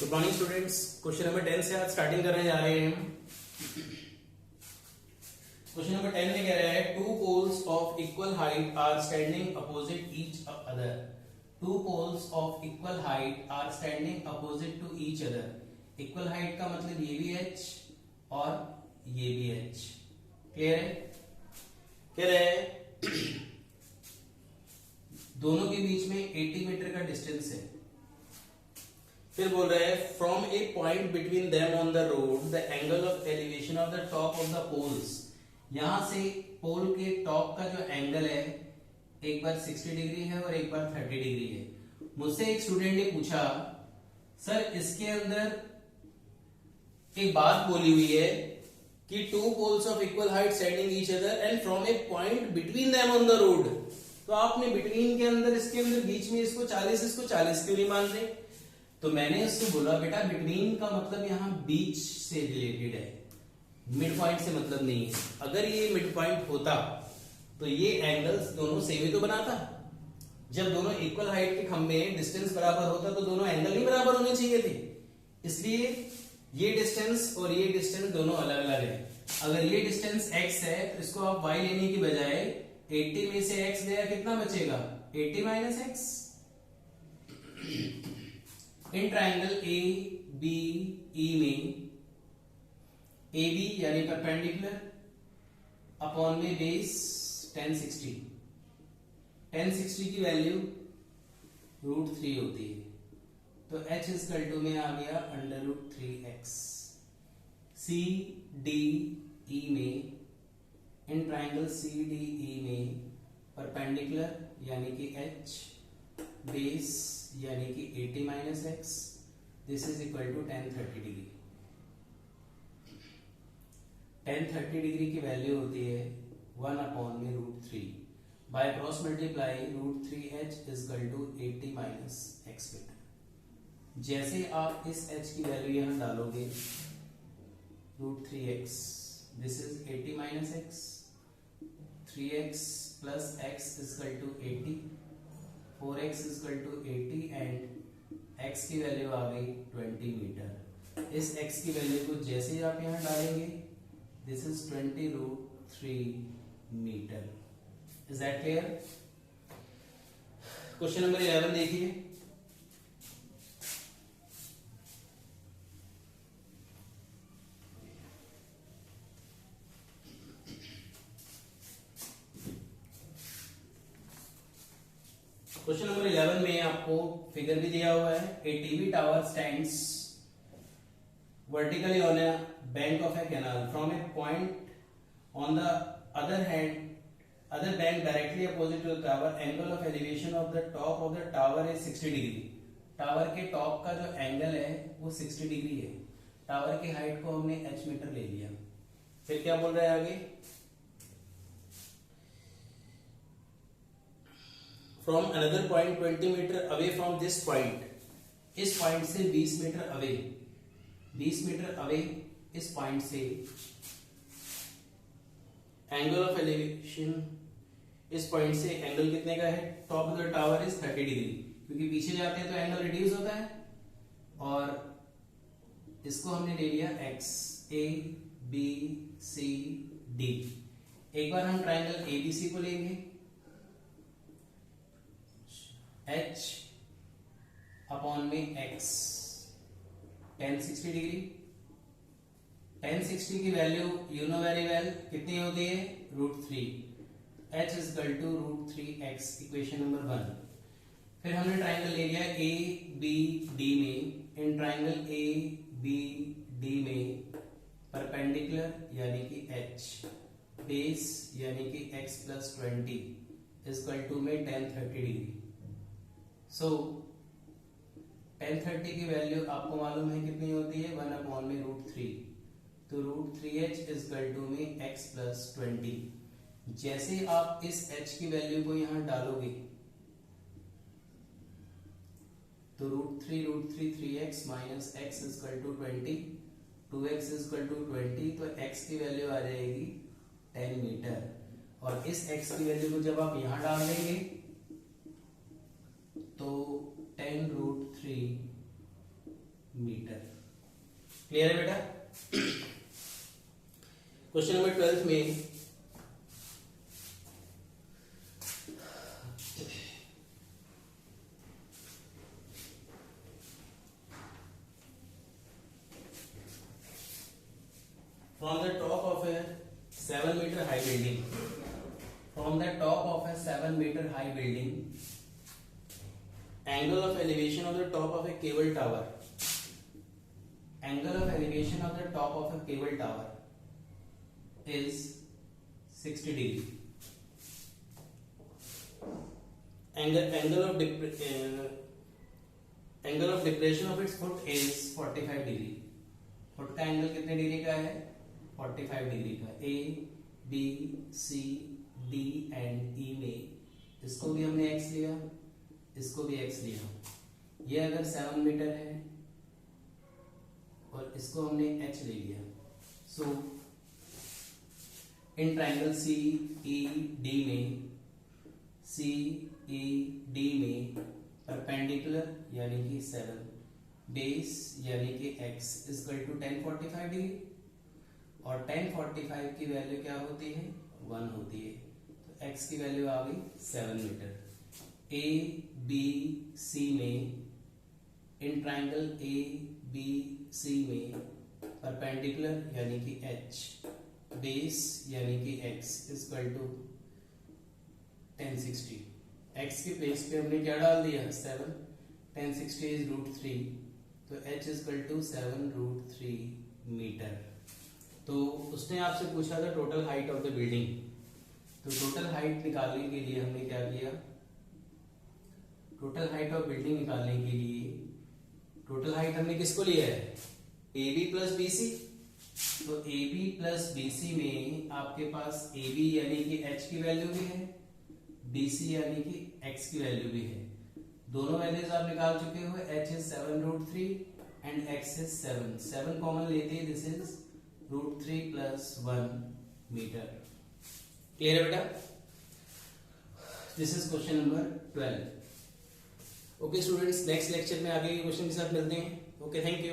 Good morning students. Question number 10 से आज starting करने जा रहे हैं। क्वेश्चन नंबर 10 में कह रहा है two poles of equal height are standing opposite each other. Two poles of equal height are standing opposite to each other. Equal height का मतलब ये भी h और ये भी h। क्लियर है? कह रहे हैं दोनों के बीच में 80 मीटर का डिस्टेंस है। फिर बोल रहा है from a point between them on the road the angle of elevation of the top of the poles. यहां से पोल के टॉप का जो एंगल है एक बार 60 डिग्री है और एक बार 30 डिग्री है। मुझसे एक स्टूडेंट ने पूछा सर इसके अंदर एक बात बोली हुई है कि two poles of equal height standing each other and from a point between them on the road. तो आपने बिटवीन के अंदर इसके अंदर बीच में इसको 40 क्यों नहीं मान रहे? तो मैंने उससे बोला बेटा बिटवीन का मतलब यहाँ बीच से रिलेटेड है, मिड पॉइंट से मतलब नहीं है। अगर ये मिड पॉइंट होता तो ये एंगल्स दोनों सेम ही तो बनाता। जब दोनों इक्वल हाइट के खंभे डिस्टेंस बराबर होता तो दोनों एंगल ही बराबर होने चाहिए थे। इसलिए ये डिस्टेंस और ये डिस्टेंस दोनों अलग अलग है। अगर ये डिस्टेंस x है तो इसको आप y लेने की बजाय 80 में से x गया कितना बचेगा? 80 minus x। In triangle A B E में ए बी यानी परपेंडिकुलर अपॉन में बेस 1060 की वैल्यू √3 होती है। तो h इक्वल टू में आ गया √3x। सी डी ई में in triangle C D E में परपेंडिकुलर यानी कि h, बेस यानी कि 80 minus x, this is equal to 1030 degree. 1030 degree की वैल्यू होती है 1 अपॉन में √3 by cross multiply √3h is equal to 80 minus x metre. जैसे आप इस h की वैल्यू यहां डालोगे √3x, this is 80 minus x, 3x plus x is equal to 80, 4x is equal to 80 and x की वैल्यू आ गई 20 मीटर। इस x की वैल्यू को जैसे ही आप यहां डालेंगे this is 20√3 metre. Is that clear? Question number 11 देखिए। क्वेश्चन नंबर 11 में आपको फिगर भी दिया हुआ है। A TV tower stands vertically on a bank of a canal from a point on the other bank directly opposite to the tower. Angle of elevation of the top of the tower is 60 degree. Tower के top का जो angle है वो 60 degree है। Tower की height को हमने h metre ले लिया। फिर क्या बोल रहा है आगे? From another point 20 metre away from this point. इस पॉइंट से 20 मीटर अवे, 20 मीटर अवे इस पॉइंट से एंगल ऑफ एलिवेशन, इस पॉइंट से एंगल कितने का है? Top of the tower is 30 degree, क्योंकि पीछे जाते हैं तो एंगल रिड्यूस होता है। और इसको हमने ले लिया x, a b c d। एक बार हम ट्राइंगल abc को लेंगे, h अपॉन में x 1060 डिग्री। 1060 की value you know very well कितनी होती है? √3। h is equal to √3x, equation number 1। फिर हमने ट्राइंगल ले लिया ए बी डी में। In triangle A B D में परपेंडिकुलर यानी कि h, बेस यानी कि x plus 20 is equal to में 1030 डिग्री। सो 1030 की वैल्यू आपको मालूम है कितनी होती है? 1 अपॉन में √3। तो √3h इज इक्वल टू में x प्लस 20। जैसे आप इस h की वैल्यू को यहां डालोगे तो √3 3x minus x is equal to 20, 2x is equal to 20, तो x की वैल्यू आ जाएगी 10 मीटर। और इस x की वैल्यू को जब आप यहां डाल देंगे तो 10√3 मीटर। क्लियर है बेटा? क्वेश्चन नंबर 12 में from the top of a 7-meter high building, from the top of a 7-meter high building, angle of elevation of the top of a cable tower, angle of elevation of the top of a cable tower is 60 degree. Angle of depression of its foot is 45 degree. Foot का angle कितने degree का है? 45 degree का। A B C D and E में इसको भी हमने x लिया, इसको भी एक्स लिया। ये अगर 7 मीटर है और इसको हमने एच ले लिया, so in triangle C E D में परपेंडिकुलर यानी कि 7, बेस यानी कि x इक्वल टू 1045 डिग्री, और 1045 की वैल्यू क्या होती है? 1 होती है। तो x की वैल्यू आ गई 7 मीटर। ए बी सी में, इन ट्राइंगल ए बी सी में परपेंडिकुलर यानी कि h, बेस यानी कि x इक्वल टू 1060। x की प्लेस पे हमने क्या डाल दिया? 7। 1060 इज √3, तो h इक्वल टू 7√3 मीटर। तो उसने आपसे पूछा था total height of the building. तो टोटल हाइट निकालने के लिए हमने क्या किया? टोटल हाइट ऑफ बिल्डिंग निकालने के लिए टोटल हाइट हमने किसको लिया है? AB plus BC। तो AB प्लस BC में आपके पास AB यानी कि h की वैल्यू भी है, BC यानी कि x की वैल्यू भी है। दोनों वैल्यूज आप निकाल चुके हो। h is 7√3 and x is 7। 7 common लेते हैं, this is √3 plus 1 metre. Clear है बेटा? This is question number 12। Okay students, next lecture में आगे के क्वेश्चन के साथ मिलते हैं। Okay, thank you.